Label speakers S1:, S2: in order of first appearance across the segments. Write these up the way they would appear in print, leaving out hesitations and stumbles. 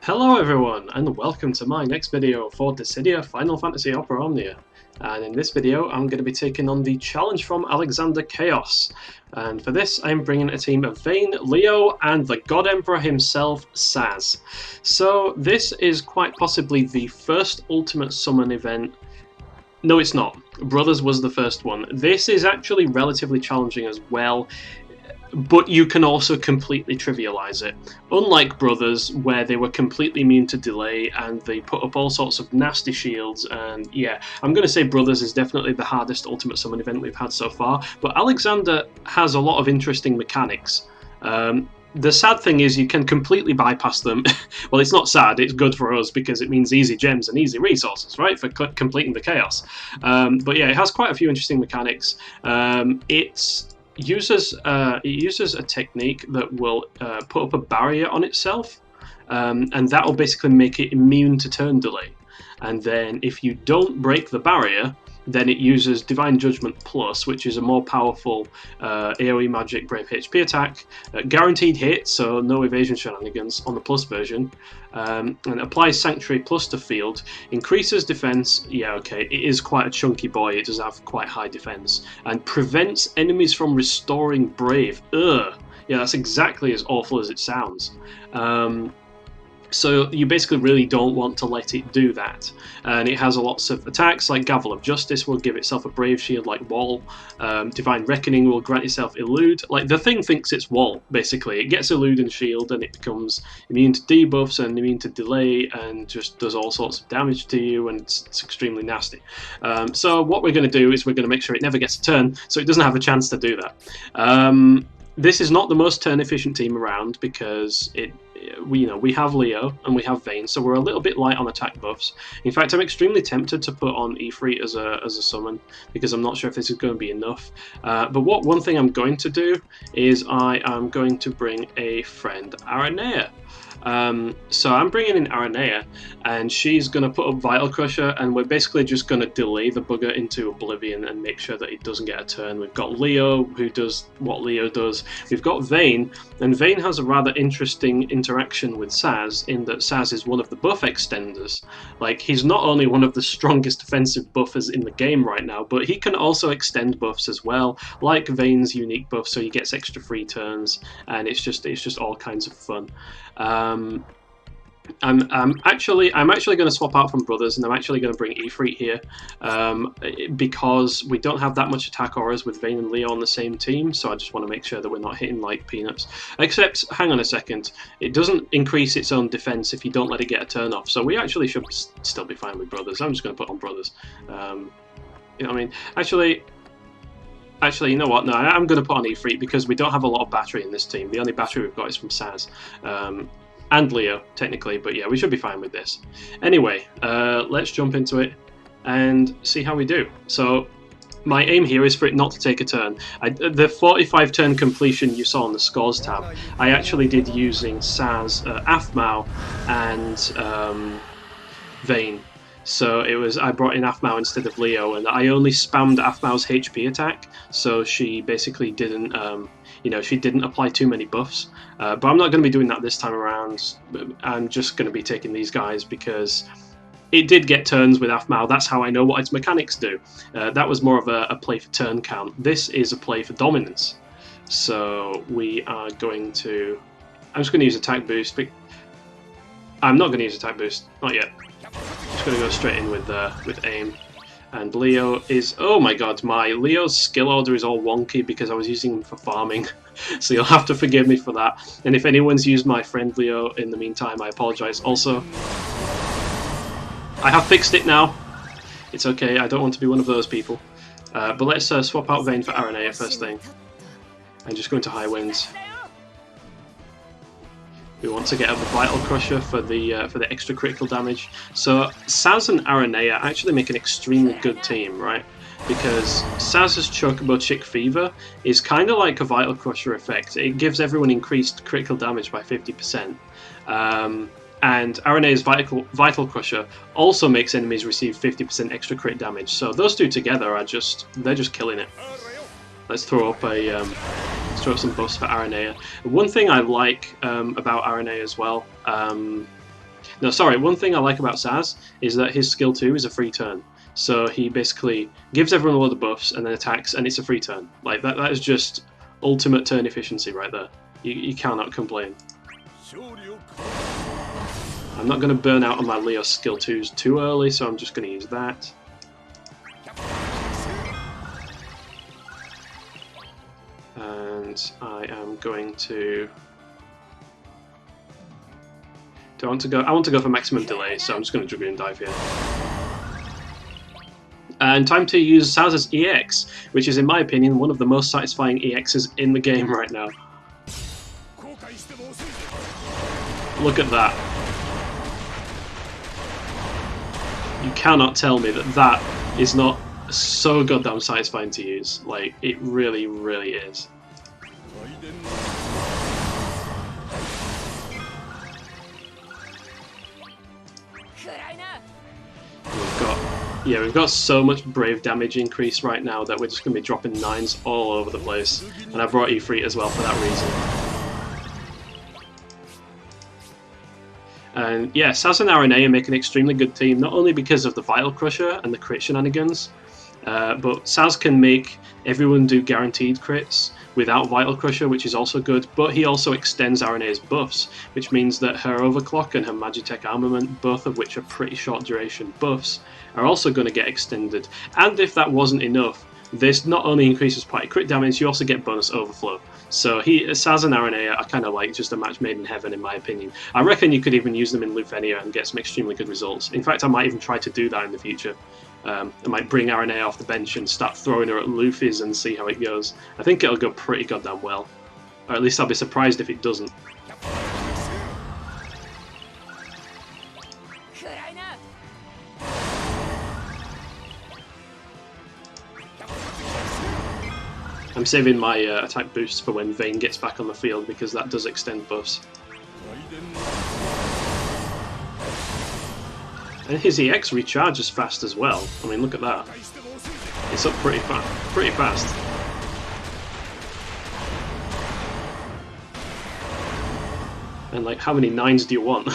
S1: Hello everyone, and welcome to my next video for Dissidia Final Fantasy Opera Omnia. And in this video I'm going to be taking on the challenge from Alexander Chaos. And for this I'm bringing a team of Vayne, Leo, and the God Emperor himself, Sazh. So this is quite possibly the first Ultimate Summon event. No, it's not. Brothers was the first one. This is actually relatively challenging as well, but you can also completely trivialize it. Unlike Brothers, where they were completely immune to delay and they put up all sorts of nasty shields, and yeah, I'm going to say Brothers is definitely the hardest Ultimate Summon event we've had so far, but Alexander has a lot of interesting mechanics. The sad thing is you can completely bypass them. Well, it's not sad, it's good for us because it means easy gems and easy resources, right, for completing the chaos. But yeah, it has quite a few interesting mechanics. It uses a technique that will put up a barrier on itself, and that will basically make it immune to turn delay. And then if you don't break the barrier, then it uses Divine Judgment Plus, which is a more powerful AoE magic brave HP attack, guaranteed hit, so no evasion shenanigans on the plus version, and applies Sanctuary Plus to field, increases defense. Yeah, okay, it is quite a chunky boy, it does have quite high defense, and prevents enemies from restoring brave. Ugh, yeah, that's exactly as awful as it sounds. So you basically really don't want to let it do that. And it has lots of attacks like Gavel of Justice will give itself a brave shield like Wall. Divine Reckoning will grant itself Elude. Like, the thing thinks it's Wall, basically. It gets Elude and Shield and it becomes immune to debuffs and immune to delay and just does all sorts of damage to you, and it's extremely nasty. So what we're going to do is we're going to make sure it never gets a turn, so it doesn't have a chance to do that. This is not the most turn efficient team around because we have Leo and we have Vayne, so we're a little bit light on attack buffs. In fact, I'm extremely tempted to put on FFXIII as a summon because I'm not sure if this is going to be enough. But one thing I'm going to do is I am going to bring a friend, Aranea. So I'm bringing in Aranea, and she's going to put up Vitalcrusher, and we're basically just going to delay the bugger into oblivion and make sure that it doesn't get a turn. We've got Leo, who does what Leo does. We've got Vayne, and Vayne has a rather interesting interaction with Sazh, in that Sazh is one of the buff extenders. Like, he's not only one of the strongest defensive buffers in the game right now, but he can also extend buffs as well, like Vayne's unique buff, so he gets extra free turns, and it's just all kinds of fun. I'm actually going to swap out from Brothers, and I'm actually going to bring FFXIII here because we don't have that much attack auras with Vayne and Leo on the same team, so I just want to make sure that we're not hitting like peanuts. Except, hang on a second, it doesn't increase its own defense if you don't let it get a turn off, so we actually should still be fine with Brothers. I'm just going to put on Brothers. You know what I mean? Actually, you know what? No, I'm going to put on FFXIII because we don't have a lot of battery in this team. The only battery we've got is from Sazh. And Leo, technically, but yeah, we should be fine with this. Anyway, let's jump into it and see how we do. So, my aim here is for it not to take a turn. The 45 turn completion you saw on the scores tab, I actually did using Sazh, Aphmau, and Vayne. So I brought in Aphmau instead of Leo, and I only spammed Aphmau's HP attack, so she basically didn't, she didn't apply too many buffs. But I'm not going to be doing that this time around. I'm just going to be taking these guys because it did get turns with Aphmau. That's how I know what its mechanics do. That was more of a play for turn count. This is a play for dominance. So we are going to... I'm just going to use attack boost. But I'm not going to use attack boost. Not yet. Just going to go straight in with aim. And Leo is... Oh my god, my Leo's skill order is all wonky because I was using him for farming. So you'll have to forgive me for that. And if anyone's used my friend Leo in the meantime, I apologise. Also, I have fixed it now. It's okay, I don't want to be one of those people. But let's swap out Vayne for Aranea first thing. And just go into high winds. We want to get up the Vitalcrusher for the extra critical damage. So Sazh and Aranea actually make an extremely good team, right? Because Sazh's Chocobo Chick Fever is kind of like a Vitalcrusher effect. It gives everyone increased critical damage by 50%. And Aranea's Vitalcrusher also makes enemies receive 50% extra crit damage. So those two together are they're just killing it. Let's throw up some buffs for Aranea. One thing I like about Aranea as well No, sorry, one thing I like about Sazh is that his skill 2 is a free turn. So he basically gives everyone a lot of buffs and then attacks, and it's a free turn. Like, that is just ultimate turn efficiency right there. You cannot complain. I'm not going to burn out on my Leo skill 2s too early, so I'm just going to use that. And I am going to... I want to go for maximum delay, so I'm just going to Dragoon dive here. And time to use Sazh's EX, which is, in my opinion, one of the most satisfying EXs in the game right now. Look at that. You cannot tell me that that is not so goddamn satisfying to use. Like, it really, really is. We've got so much brave damage increase right now that we're just going to be dropping 9s all over the place. And I brought E3 as well for that reason. And yeah, Sazh and Aranea make an extremely good team, not only because of the Vitalcrusher and the crit shenanigans, but Sazh can make everyone do guaranteed crits without Vitalcrusher, which is also good, but he also extends Aranea's buffs, which means that her Overclock and her Magitech Armament, both of which are pretty short duration buffs, are also going to get extended. And if that wasn't enough, this not only increases party crit damage, you also get bonus overflow. So Sazh and Aranea are kind of like just a match made in heaven, in my opinion. I reckon you could even use them in Lufenia and get some extremely good results. In fact, I might even try to do that in the future. I might bring Aranea off the bench and start throwing her at Luffy's and see how it goes. I think it'll go pretty goddamn well. Or at least I'll be surprised if it doesn't. I'm saving my attack boosts for when Vayne gets back on the field because that does extend buffs. And his EX recharges fast as well. I mean, look at that. It's up pretty fast. And like, how many 9s do you want?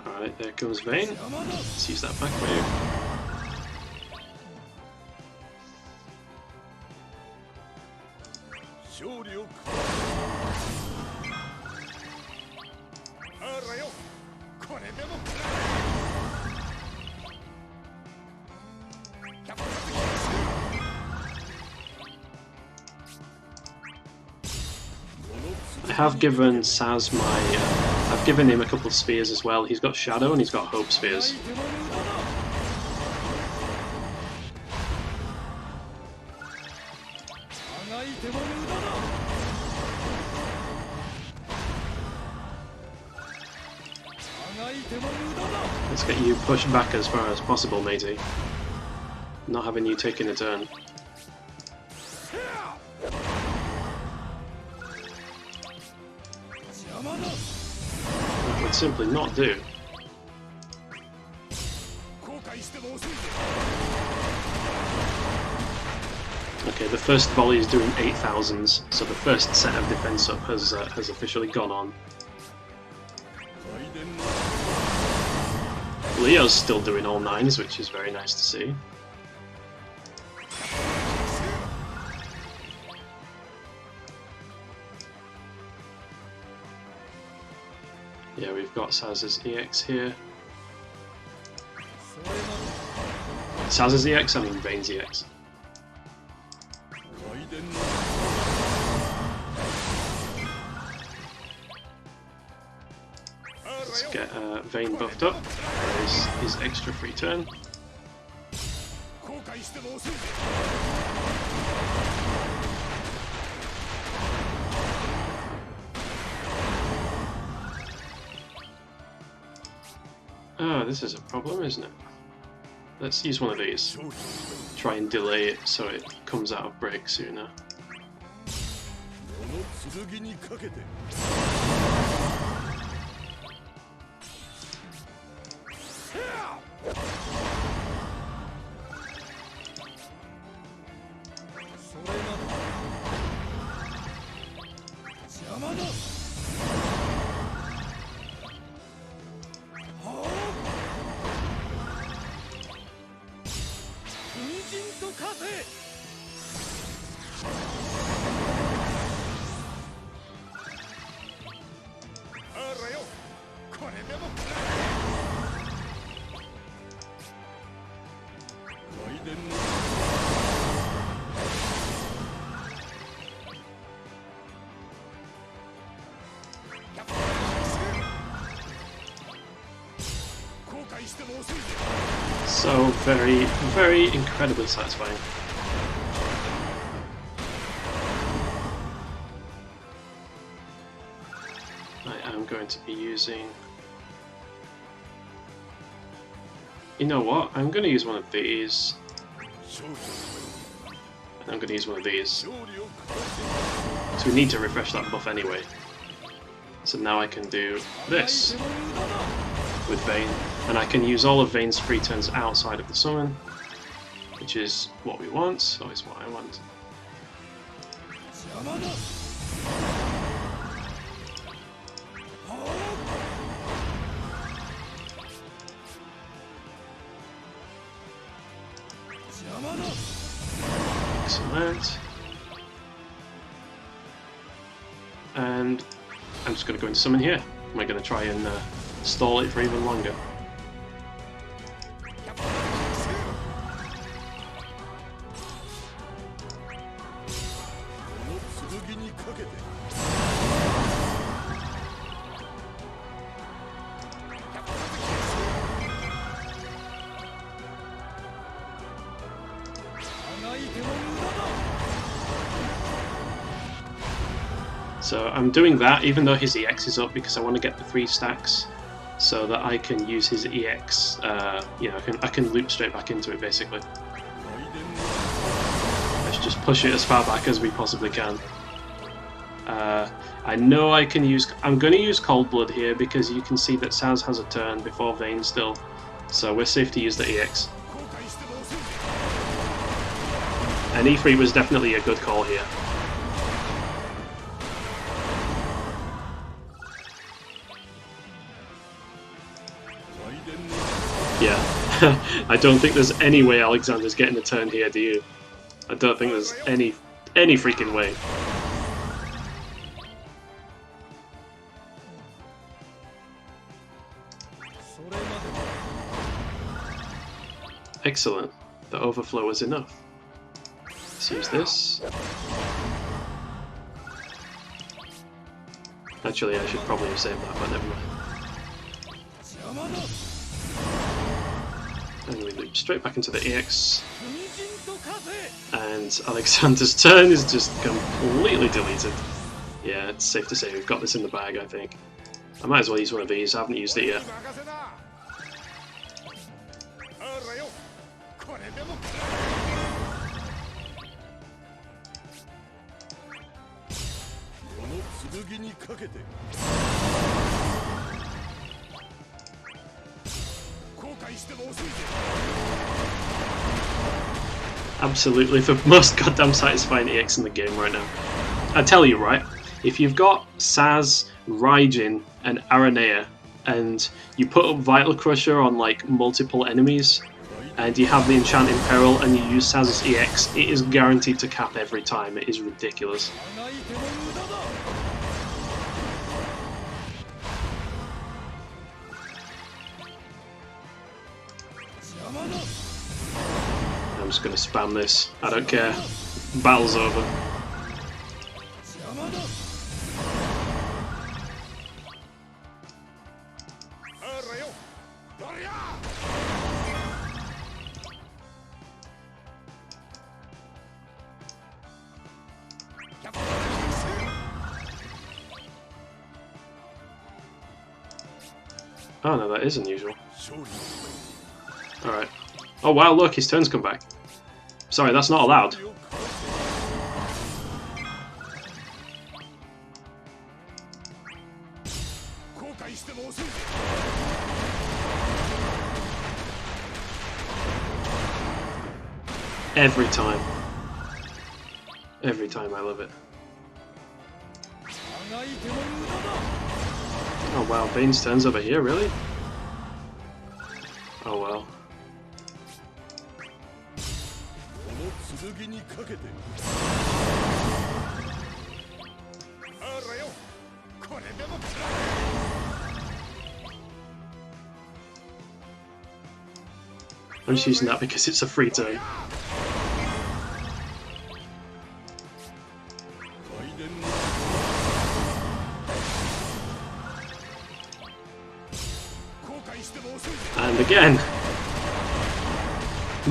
S1: Alright, there comes Vayne. Let's use that back wave. I have given Sazh I've given him a couple of spears as well. He's got Shadow and he's got Hope spears. Let's get you pushed back as far as possible, matey. Not having you taking a turn. That would simply not do. Okay, the first volley is doing 8,000s, so the first set of defense up has officially gone on. Leo's still doing all 9s, which is very nice to see. Yeah, we've got Sazh's EX here. Sazh's EX? I mean Vayne's EX. Let's get Vayne buffed up. There's his extra free turn. Oh, this is a problem, isn't it? Let's use one of these. Try and delay it so it comes out of break sooner. So very, very incredibly satisfying. I am going to be using... You know what? I'm going to use one of these. And I'm going to use one of these. So we need to refresh that buff anyway. So now I can do this with Vayne, and I can use all of Vayne's free turns outside of the summon, which is what we want, so it's what I want. Excellent. And I'm just going to go into summon here. Am I going to try and stall it for even longer? So I'm doing that even though his EX is up because I want to get the 3 stacks so that I can use his EX, you know, I can loop straight back into it basically. Let's just push it as far back as we possibly can. I know I can use, I'm going to use Cold Blood here because you can see that Sazh has a turn before Vayne still, so we're safe to use the EX. And E3 was definitely a good call here. Yeah, I don't think there's any way Alexander's getting a turn here, do you? I don't think there's any freaking way. Excellent. The overflow is enough. Let's use this. Actually, I should probably have saved that, but never mind. And we loop straight back into the EX. And Alexander's turn is just completely deleted. Yeah, it's safe to say we've got this in the bag, I think. I might as well use one of these, I haven't used it yet. Absolutely the most goddamn satisfying EX in the game right now. I tell you, right, if you've got Sazh, Raijin, and Aranea, and you put up Vitalcrusher on like multiple enemies, and you have the Enchant in Peril and you use Sazh's EX, it is guaranteed to cap every time. It is ridiculous. I'm just going to spam this. I don't care. Battle's over. Oh no, that is unusual. Alright. Oh wow, look, his turn's come back. Sorry, that's not allowed. Every time. Every time, I love it. Oh wow, Vayne's turn's over here, really? Oh well. I'm just using that because it's a free turn. And again,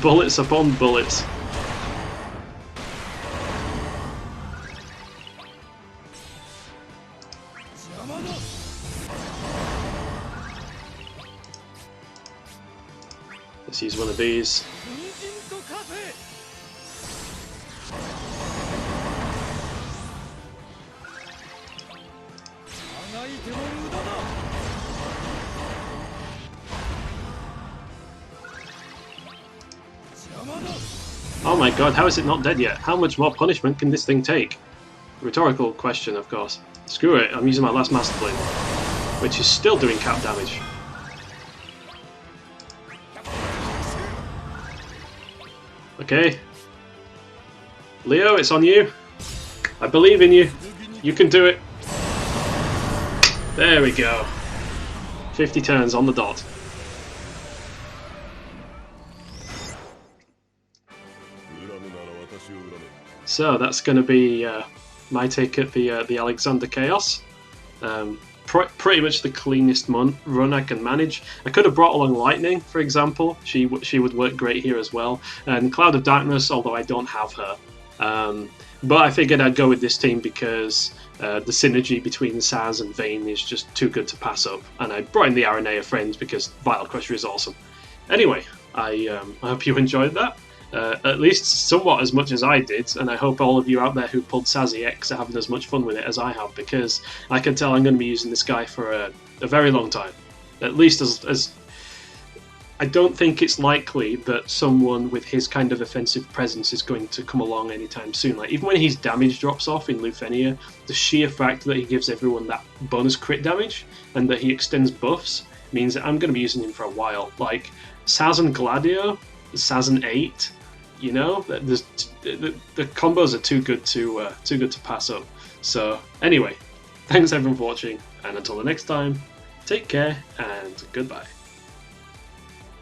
S1: bullets upon bullets. Let's use one of these. Oh my god, how is it not dead yet? How much more punishment can this thing take? Rhetorical question, of course. Screw it, I'm using my last Master Blade, which is still doing cap damage. Okay. Leo, it's on you. I believe in you. You can do it. There we go. 50 turns on the dot. So that's going to be my take at the Alexander Chaos. Pretty much the cleanest run I can manage. I could have brought along Lightning, for example. She would work great here as well. And Cloud of Darkness, although I don't have her. But I figured I'd go with this team because the synergy between Sazh and Vayne is just too good to pass up. And I brought in the Aranea friends because Vitalcrusher is awesome. Anyway, I hope you enjoyed that. At least somewhat as much as I did, and I hope all of you out there who pulled Sazh EX are having as much fun with it as I have, because I can tell I'm going to be using this guy for a very long time. At least as I don't think it's likely that someone with his kind of offensive presence is going to come along anytime soon. Like, even when his damage drops off in Lufenia, the sheer fact that he gives everyone that bonus crit damage and that he extends buffs means that I'm going to be using him for a while. Like, Sazh and Gladio, Sazh and 8, you know, the combos are too good to pass up. So anyway, thanks everyone for watching, and until the next time, take care and goodbye.